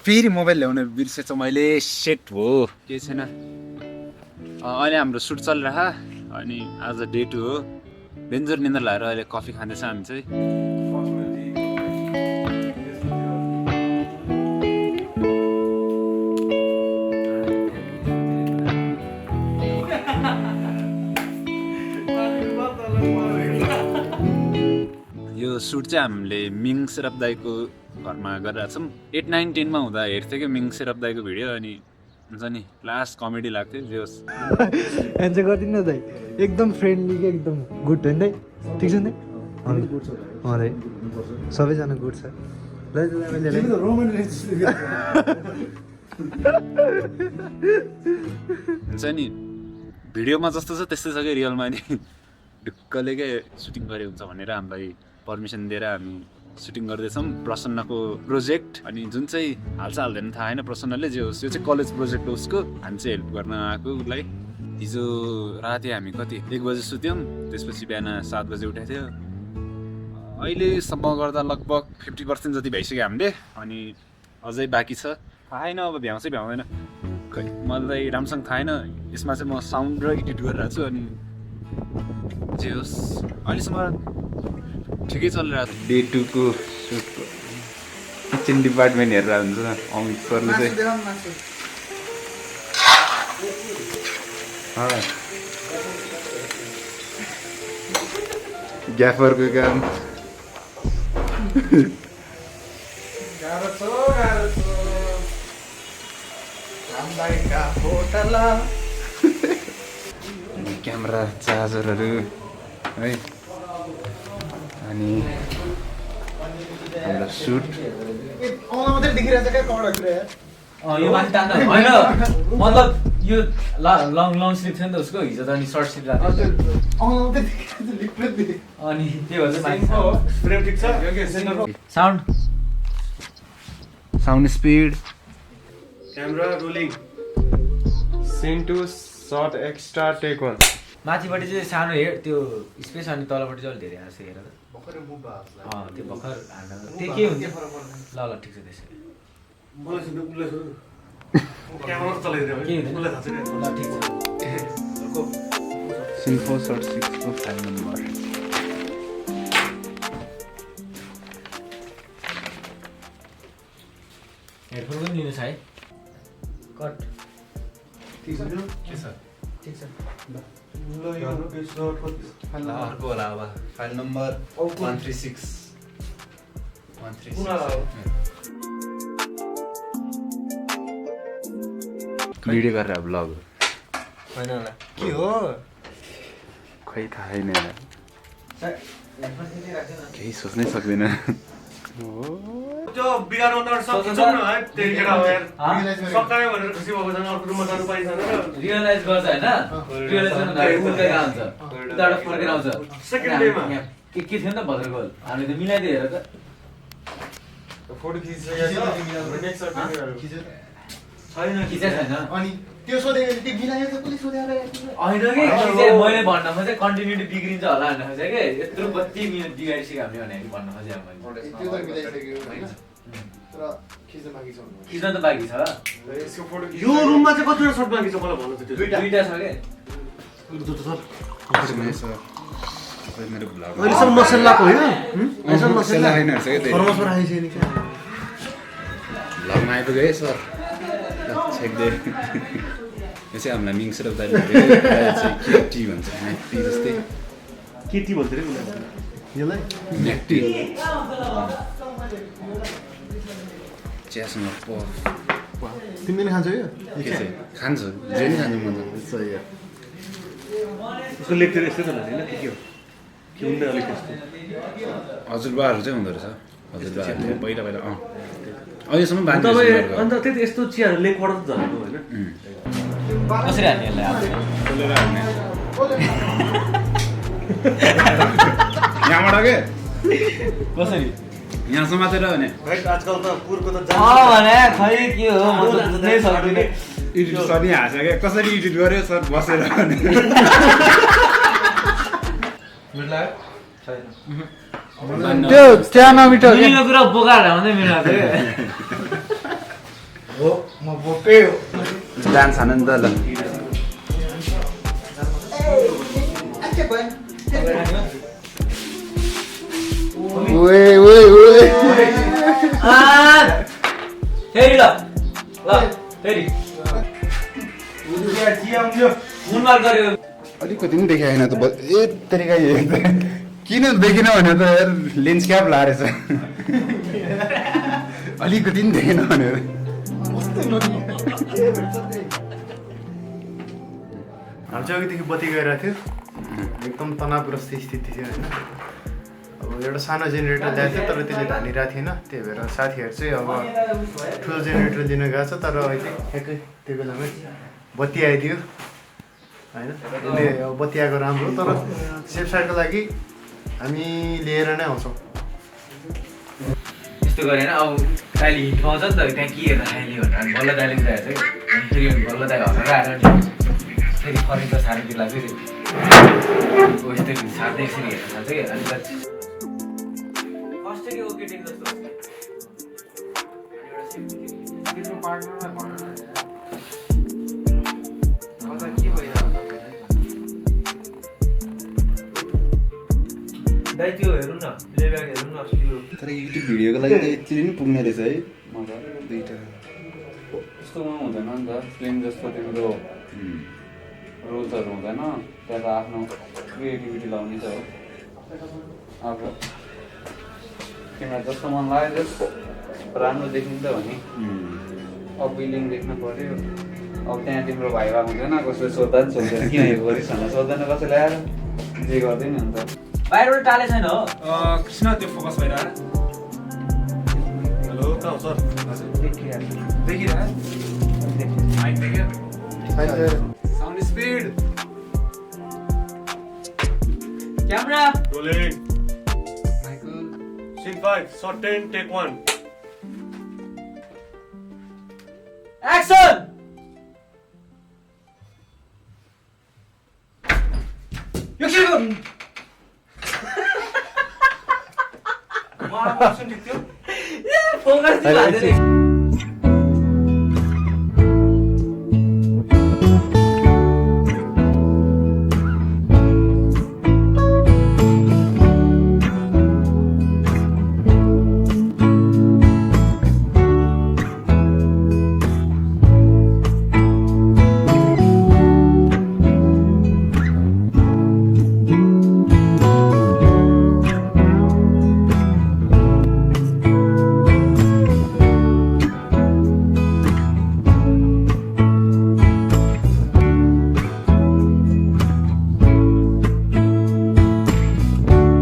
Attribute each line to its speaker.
Speaker 1: फेरि मोबाइल ल्याउन बिर्सेछ मैले सेट हो केही छैन अहिले हाम्रो सुट चलिरह अनि आज डे 2 हो डेन्जर निन्द्रा लाएर अहिले कफी खाँदैछ हामी चाहिँ यो सुट चाहिँ हामीले मिङ सेरप दाईको घरमा गरिरहेको छौँ 8, 9, 10 मा हुँदा हेर्थ्यो क्या मिङ सेरप दाईको भिडियो अनि हुन्छ नि क्लास कमेडी लाग्थ्यो जे होस्
Speaker 2: एन्जोय गरिदिनु दाइ एकदम फ्रेन्डली के एकदम गुड होइन दाइ ठिक छ नि अरे सबैजना गुड छ
Speaker 1: हुन्छ नि भिडियोमा जस्तो छ त्यस्तै छ क्या रियलमा नि ढुक्कले क्या सुटिङ गरे हुन्छ भनेर हामीलाई पर्मिसन दिएर हामी सुटिङ गर्दैछौँ प्रसन्नको प्रोजेक्ट अनि जुन चाहिँ हाल्छ हाल्दैन थाहा होइन प्रसन्नले जे होस् यो चाहिँ कलेज प्रोजेक्ट हो उसको हामी चाहिँ हेल्प गर्न आएको उसलाई हिजो राति हामी कति 1 बजे सुत्यौँ त्यसपछि बिहान 7 बजे उठाएको थियो अहिलेसम्म गर्दा लगभग 50% जति भइसक्यो हामीले अनि अझै बाँकी छ थाहा छैन अब भ्याउँछ भ्याउँदैन खै मलाई राम्रोसँग थाहा छैन यसमा चाहिँ म साउन्ड र एडिट गरिरहेको छु अनि जे होस् अहिलेसम्म ठिकै चलिरहेको छ डे 2 को सुटको किचन डिपार्टमेन्ट हेरेर हुन्छ अमित सरले चाहिँ ग्याफरको काम क्यामेरा चार्जरहरू है अनि हाम्रो सुट
Speaker 3: यो माथि तान्दा होइन मतलब यो लङ स्लिप थियो नि त उसको हिजो त अनि सर्ट स्लिप राख्यो अनि त्यो भएर
Speaker 1: sound speed
Speaker 4: camera rolling scene two shot extra take 1
Speaker 3: माथिपट्टि चाहिँ सानो हेर त्यो स्पेस अनि तलपट्टि चाहिँ अलिक धेरै आएको छ हेर त्यो भर्खर हाल्दा त्यो के हुन्छ ल ल ठिक छ त्यसो
Speaker 1: सिन्फो सर्ट 6 को फाइल नम्बर
Speaker 3: हेडफोन पनि लिनु छ है कट
Speaker 4: ठिक छ
Speaker 3: ठिक छ
Speaker 1: अर्को होला अब फाइल नम्बर 136 भिडियो गरेर ब्लग
Speaker 2: होइन होला के हो
Speaker 1: खै थाहा छैन केही सोच्नै सक्दैन
Speaker 4: त्यो बिगार्नु त सक्छौ न है त्यही केटा हो यार सकायो भनेर खुसी भएको छैन अर्को रुममा जानु पाइदैन
Speaker 3: रियलाइज गर्छ हैन रियलाइज गर्न उल्टा आउँछ उताबाट फर्केर आउँछ
Speaker 4: सेकेन्ड डेमा
Speaker 3: के थियो नि त भद्रगोल हामीले त मिलाइदिए हेर त
Speaker 4: फोटो खिचिसकेको नेक्स्ट सर्ट छैन
Speaker 3: छैन
Speaker 2: अनि त्यो सोधेको त्यो मिलायो त कसले सोधेर
Speaker 3: होइन कि मैले भन्न खोजेँ कन्टिन्युटी बिग्रिन्छ होला भनेर खोजेँ कि यत्रो कति मिनट बिगारिसक्यो हामीले भनेर भन्न खोजेँ मैले
Speaker 2: त्यो त मिलाइसक्यो हैन तर खिच्न बाँकी छ
Speaker 3: खिच्न त बाँकी छ
Speaker 4: यसको फोटो यो रुममा चाहिँ कतिवटा सर्ट बाँकी छ मलाई भन्नु त त्यो
Speaker 3: दुईटा छ के
Speaker 1: मेरो ब्लग
Speaker 4: अहिलेसम्म मसलाको होइन
Speaker 1: अहिलेसम्म मसला हैन रहेछ के
Speaker 4: फर्मसमा राखेको छैन क्या
Speaker 1: ब्लगमा आइपुग्यो है सर छेक्दै यो चाहिँ हामीलाई मिङ सेरप दाइले चाहिँ केटी भन्छ म्याक्टी जस्तै
Speaker 4: केटी भन्छ रे
Speaker 2: यसलाई
Speaker 1: म्याक्टी चियासँग पफ
Speaker 2: तिमीले खान्छौ यो
Speaker 1: के चाहिँ खान्छ जे नि खानु मन
Speaker 2: सही हो
Speaker 4: उसको लेख्थ्यो यस्तै त होइन के हो के हुँदैन अलिक त्यस्तो
Speaker 1: हजुरबाहरू चाहिँ हुँदो रहेछ हजुरबाहरू पहिला पहिला अहिलेसम्म बानी
Speaker 4: तपाईँ अन्त त्यति यस्तो चियाहरू लेखबाट त झरेको होइन
Speaker 3: कसरी हाल्ने यसलाई अब
Speaker 1: खोलेर हाल्ने यहाँबाट के
Speaker 3: कसरी
Speaker 1: यहाँ समातेर भने
Speaker 4: आजकल त पुरको त
Speaker 3: भने खै के हो म त बुझ्नै सक्दिनँ
Speaker 1: एडिट सर नि हाँस्यो क्या कसरी एडिट गर्यो सर बसेर भने
Speaker 2: त्यो चिया नमिठो
Speaker 3: यो कुरा बोकाएर आउँदै मिलाएको
Speaker 2: भक्कै हो
Speaker 1: डान्स हान नि त ल ओए ओए ओए
Speaker 3: फेरि ल फेरि मुनमाल गर्यो
Speaker 1: अलिकति पनि देखाएन त ए तरिका किन देखिन भने त यार लेन्स क्याप लाएर छ अलिकति पनि देखेन भनेर
Speaker 2: हाम्रो चाहिँ अघिदेखि बत्ती गइरहेको थियो एकदम तनावग्रस्त स्थिति थियो होइन अब एउटा सानो जेनेरेटर ल्याएको थियो तर त्यसले धानिरहेको थिएन त्यही भएर साथीहरू चाहिँ अब ठुलो जेनेरेटर लिन गएको छ तर अहिले ठ्याक्कै त्यो बेलामै बत्ती आइदियो होइन यसले अब बत्ती आएको राम्रो तर सेफ साइडको लागि हामी लिएर नै आउँछौँ
Speaker 3: यस्तो गरेन अब दाइले हिट पाउँछ नि त त्यहाँ के हेर्दा खाइले भनेर अनि बल्ल दाइले उठाएको चाहिँ अनि फेरि बल्ल दाइले हराएर आएर नि फेरि फर्निचर सार्नुको लागि फेरि यस्तै सार्दै यसरी हेर्न थाल्छ कि अनि कसरी ओके टेक जस्तो दाइ त्यो हेरौँ न प्लेब्याक हेरौँ न अस्ति
Speaker 1: तर युट्युब भिडियोको लागि त यति पनि पुग्ने रहेछ है मजा दुईवटा त्यस्तोमा हुँदैन नि त फिल्म जस्तो तिम्रो रुल्सहरू हुँदैन त्यहाँ त आफ्नो क्रिएटिभिटी लाउने छ हो अब तिमीलाई जस्तो मन लाग्यो जस्तो राम्रो देखिन्छ भने अपिलिङ देख्न पर्यो अब त्यहाँ तिम्रो भाइबा हुँदैन कसैले सोद्धा नि सोध्दैन किन यो गरिस् भनेर सोध्दैन कसैले आएर जे गर्दै नि हुन्छ
Speaker 3: बाहिरबाट टाले छैन हो
Speaker 4: कृष्ण त्यो फोकस भइरहेको हेलो कहाँ हो सर हजुर देखिरहेको माइक देख्यो sound speed
Speaker 3: camera
Speaker 4: rolling scene 5 shot 10 take 1
Speaker 3: action यो के गर्नु फोकस